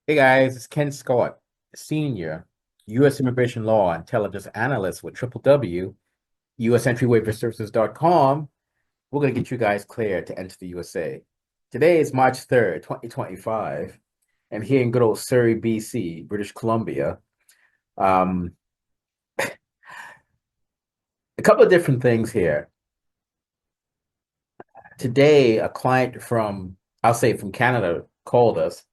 Hey guys, it's Ken Scott, Senior, U.S. Immigration Law Intelligence Analyst with www.usentryWaiverServices.com. We're going to get you guys cleared to enter the USA. Today is March 3rd, 2025, and here in good old Surrey, BC, British Columbia. Um, a couple of different things here. Today, a client from, I'll say from Canada, called us.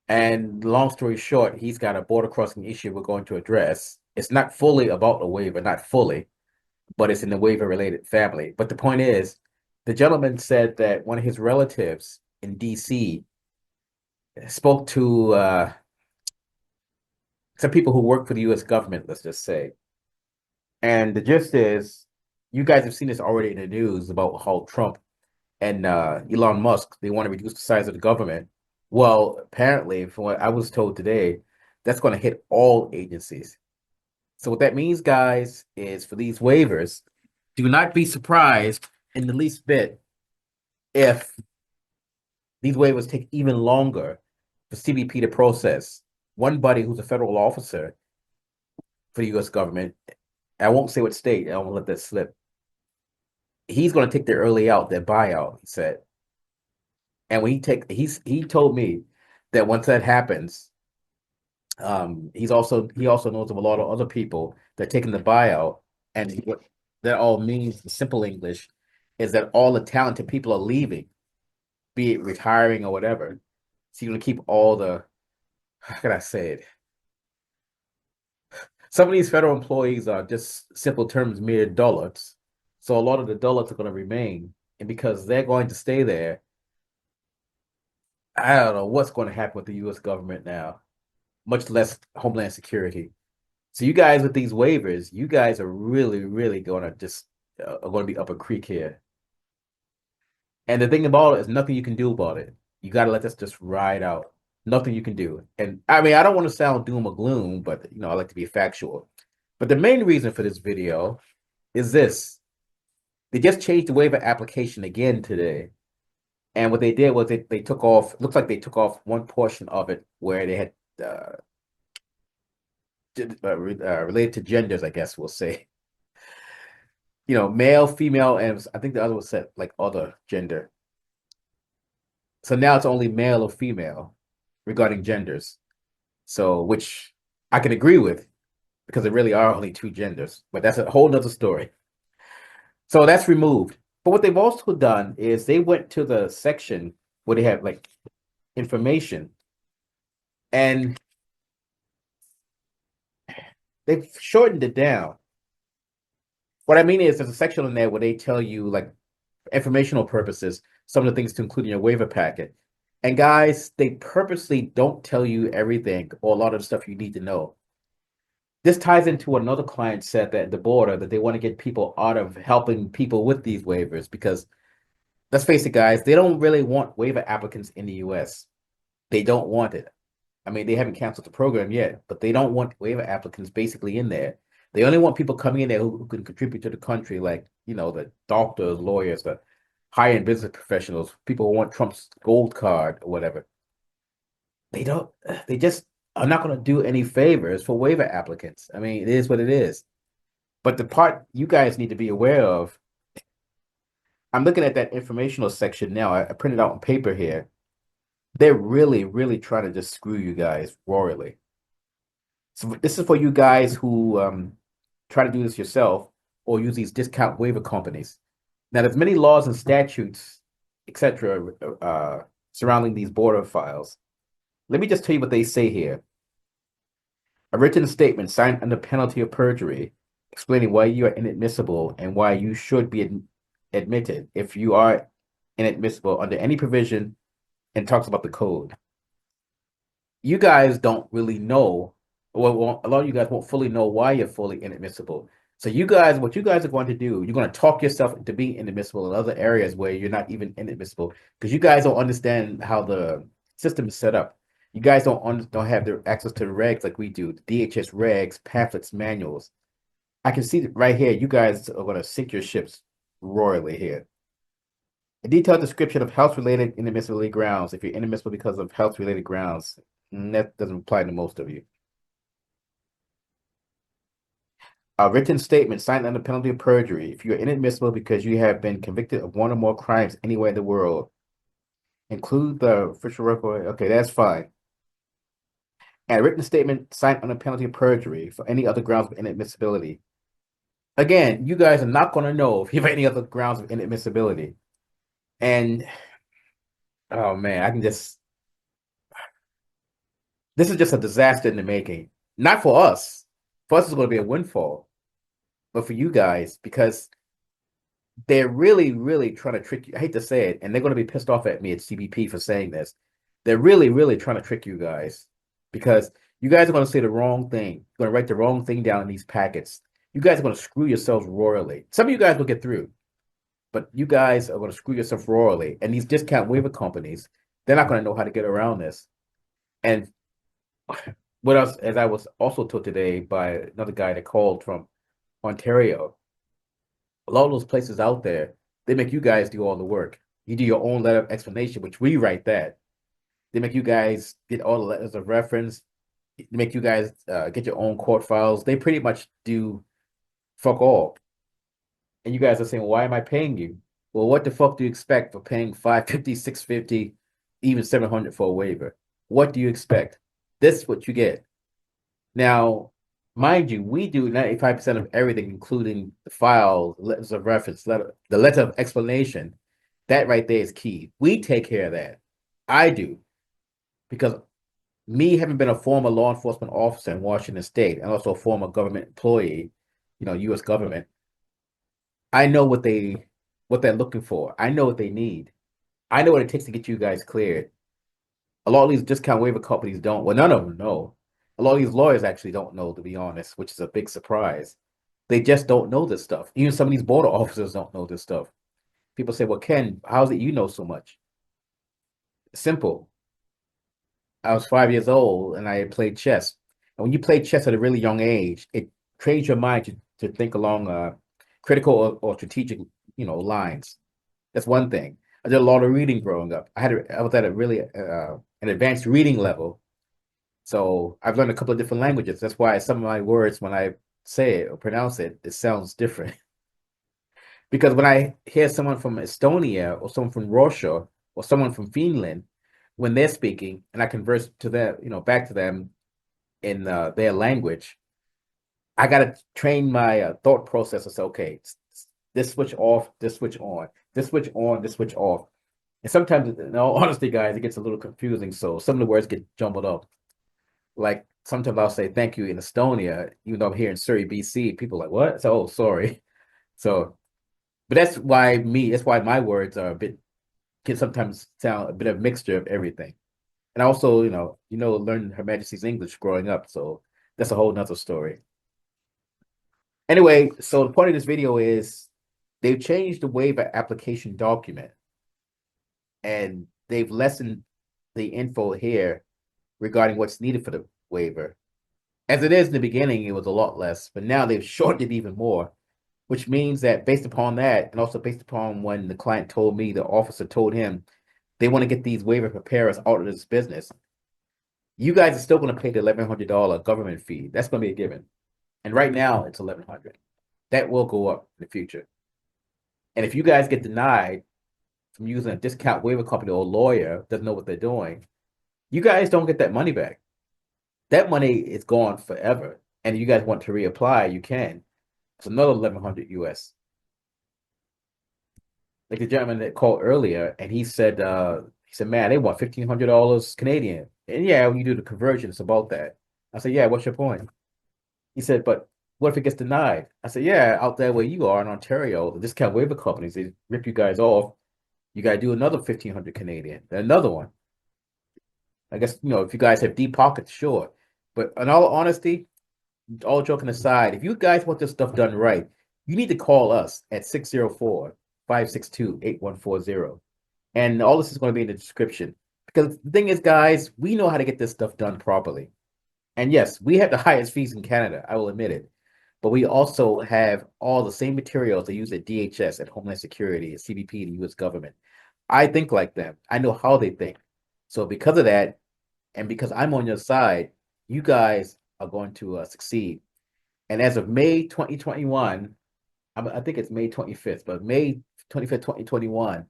And long story short, he's got a border crossing issue we're going to address. It's not fully about the waiver, not fully, but it's in the waiver related family. But the point is, the gentleman said that one of his relatives in DC spoke to some people who work for the US government, let's just say. And the gist is, you guys have seen this already in the news about how Trump and Elon Musk, they want to reduce the size of the government. Well, apparently, from what I was told today, that's going to hit all agencies. So what that means, guys, is for these waivers, do not be surprised in the least bit if these waivers take even longer for CBP to process. One buddy who's a federal officer for the U.S. government, I won't say what state, I won't let that slip. He's going to take their early out, their buyout, he said. And when he told me that once that happens, he also knows of a lot of other people that are taking the buyout, and what that all means in simple English is that all the talented people are leaving, be it retiring or whatever. So you're gonna keep all the, how can I say it? Some of these federal employees are just simple terms, mere dullards. So a lot of the dullards are going to remain, and because they're going to stay there, I don't know what's going to happen with the U.S. government now, much less Homeland Security. So you guys with these waivers, you guys are really, really going to just are going to be up a creek here. And the thing about it is nothing you can do about it. You got to let this just ride out. Nothing you can do. And I mean, I don't want to sound doom or gloom, but I like to be factual. But the main reason for this video is this. They just changed the waiver application again today. And what they did was they took off, looks like they took off one portion of it where they had related to genders, I guess we'll say. Male, female, and I think the other was set like other gender. So now it's only male or female regarding genders. So, which I can agree with because there really are only two genders, but that's a whole nother story. So that's removed. But what they've also done is they went to the section where they have like information and they've shortened it down. What I mean is there's a section in there where they tell you like informational purposes, some of the things to include in your waiver packet. And guys, they purposely don't tell you everything or a lot of the stuff you need to know. This ties into another client said that at the border that they want to get people out of helping people with these waivers because let's face it, guys, they don't really want waiver applicants in the US. They don't want it. I mean, they haven't canceled the program yet, but they don't want waiver applicants basically in there. They only want people coming in there who can contribute to the country, like, the doctors, lawyers, the high-end business professionals, people who want Trump's gold card or whatever. They don't, they just are not going to do any favors for waiver applicants. I mean, it is what it is. But the part you guys need to be aware of, I'm looking at that informational section now. I printed out on paper here. They're really, really trying to just screw you guys royally. So this is for you guys who try to do this yourself or use these discount waiver companies. Now, there's many laws and statutes, etc., surrounding these border files. Let me just tell you what they say here. A written statement signed under penalty of perjury explaining why you are inadmissible and why you should be admitted if you are inadmissible under any provision and talks about the code. You guys don't really know, well, a lot of you guys won't fully know why you're fully inadmissible. So what you guys are going to do, you're going to talk yourself into being inadmissible in other areas where you're not even inadmissible because you guys don't understand how the system is set up. You guys don't have the access to the regs like we do, the DHS regs, pamphlets, manuals. I can see right here, you guys are going to sink your ships royally here. A detailed description of health-related inadmissibility grounds. If you're inadmissible because of health-related grounds, That doesn't apply to most of you. A written statement signed under penalty of perjury if you are inadmissible because you have been convicted of one or more crimes anywhere in the world. Include the official record. Okay, that's fine. And a written statement signed under penalty of perjury for any other grounds of inadmissibility. Again, you guys are not going to know if you have any other grounds of inadmissibility. And oh man, I can just this is just a disaster in the making. Not for us. For us, it's going to be a windfall, but for you guys, because they're really, really trying to trick you. I hate to say it, and they're going to be pissed off at me at CBP for saying this. They're really, really trying to trick you guys because you guys are going to say the wrong thing. You're going to write the wrong thing down in these packets. You guys are going to screw yourselves royally. Some of you guys will get through, but you guys are going to screw yourself royally. And these discount waiver companies, they're not going to know how to get around this. And what else, as I was also told today by another guy that called from Ontario, a lot of those places out there, they make you guys do all the work. You do your own letter of explanation, which we write that. They make you guys get all the letters of reference. They make you guys get your own court files. They pretty much do fuck all. And you guys are saying, why am I paying you? Well, what the fuck do you expect for paying 550, 650, even 700 for a waiver? What do you expect? This is what you get. Now, mind you, we do 95% of everything, including the files, letters of reference, the letter of explanation. That right there is key. We take care of that. I do. Because me having been a former law enforcement officer in Washington State and also a former government employee, U.S. government, I know what they're looking for. I know what they need. I know what it takes to get you guys cleared. A lot of these discount waiver companies don't. Well, none of them know. A lot of these lawyers actually don't know, to be honest, which is a big surprise. They just don't know this stuff. Even some of these border officers don't know this stuff. People say, well, Ken, how's it you know so much? Simple. I was 5 years old and I played chess. And when you play chess at a really young age, it trains your mind to think along critical or strategic, lines. That's one thing. I did a lot of reading growing up. I was at a really an advanced reading level. So I've learned a couple of different languages. That's why some of my words, when I say it or pronounce it, it sounds different. Because when I hear someone from Estonia or someone from Russia or someone from Finland, when they're speaking and I converse to them, back to them in their language, I got to train my thought process to say, okay, this switch off, this switch on, this switch on, this switch off. And sometimes, in all honesty, guys, it gets a little confusing. So some of the words get jumbled up. Like sometimes I'll say thank you in Estonia, even though I'm here in Surrey, BC. People are like, what? So, oh, sorry. So, but that's why my words are a bit, can sometimes sound a bit of a mixture of everything. And I also, learned Her Majesty's English growing up. So that's a whole nother story. Anyway, so the point of this video is they've changed the waiver application document and they've lessened the info here regarding what's needed for the waiver. As it is in the beginning, it was a lot less, but now they've shortened it even more, which means that based upon that, and also based upon when the client told me, the officer told him, they want to get these waiver preparers out of this business, you guys are still going to pay the $1,100 government fee. That's going to be a given. And right now, it's $1,100. That will go up in the future. And if you guys get denied from using a discount waiver company or a lawyer doesn't know what they're doing, you guys don't get that money back. That money is gone forever. And if you guys want to reapply, you can. It's another 1,100 US. Like the gentleman that called earlier, and he said, man, they want $1,500 Canadian. And yeah, when you do the conversion, it's about that. I said, yeah, what's your point? He said, but what if it gets denied? I said, yeah, out there where you are in Ontario, the discount waiver companies, they rip you guys off. You got to do another 1,500 Canadian, another one. I guess, if you guys have deep pockets, sure. But in all honesty, all joking aside, if you guys want this stuff done right, you need to call us at 604-562-8140. And all this is going to be in the description. Because the thing is, guys, we know how to get this stuff done properly. And yes, we have the highest fees in Canada, I will admit it. But we also have all the same materials they use at DHS, at Homeland Security, at CBP, the U.S. government. I think like them. I know how they think. So because of that, And because I'm on your side, you guys are going to succeed. And as of May 2021, I think it's May 25th, but May 25th, 2021,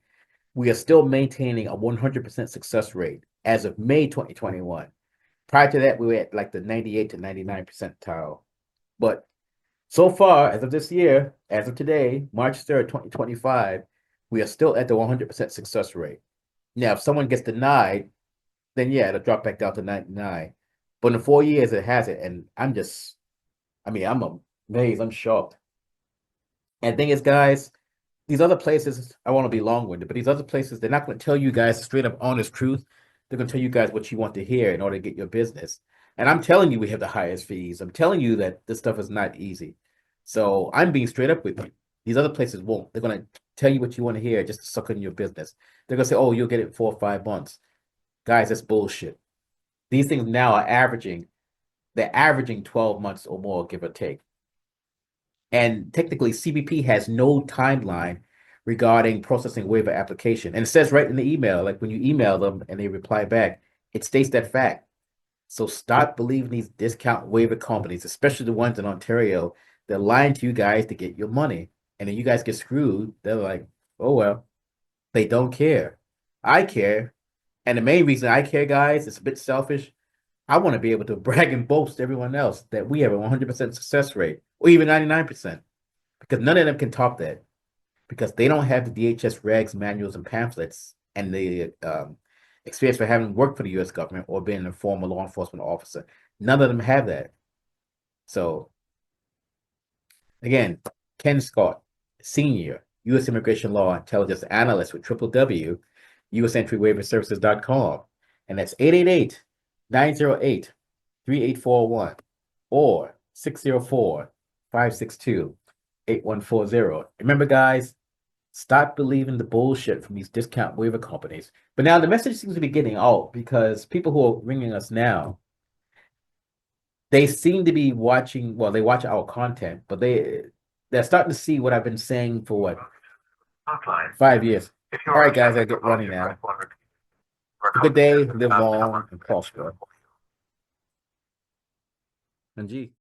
we are still maintaining a 100% success rate as of May 2021. Prior to that, we were at like the 98 to 99 percentile. But so far, as of this year, as of today, March 3rd, 2025, we are still at the 100% success rate. Now, if someone gets denied, then yeah, it'll drop back down to 99. But in 4 years, it hasn't. And I'm amazed. I'm shocked. And the thing is, guys, these other places, I want to be long-winded, but these other places, they're not going to tell you guys straight up honest truth. They're going to tell you guys what you want to hear in order to get your business. And I'm telling you, we have the highest fees. I'm telling you that this stuff is not easy. So I'm being straight up with you. These other places won't. They're going to tell you what you want to hear just to suck in your business. They're going to say, oh, you'll get it in 4 or 5 months. Guys, that's bullshit. These things now are they're averaging 12 months or more, give or take. And technically, CBP has no timeline regarding processing waiver application. And it says right in the email, like when you email them and they reply back, it states that fact. So stop believing these discount waiver companies, especially the ones in Ontario. They're lying to you guys to get your money. And then you guys get screwed. They're like, oh, well, they don't care. I care. And the main reason I care, guys, it's a bit selfish. I want to be able to brag and boast to everyone else that we have a 100% success rate or even 99% because none of them can top that because they don't have the DHS regs, manuals, and pamphlets and the experience for having worked for the U.S. government or being a former law enforcement officer. None of them have that. So, again, Ken Scott, Senior, U.S. Immigration Law Intelligence Analyst with www.usentryWaiverServices.com. And that's 888-908-3841 or 604-562-8140. Remember, guys, stop believing the bullshit from these discount waiver companies. But now the message seems to be getting out because people who are ringing us now, they seem to be watching, well, they watch our content, but they're starting to see what I've been saying for what? 5 years. All right, guys, I get running now. Have a good day, live long and prosper. And gee.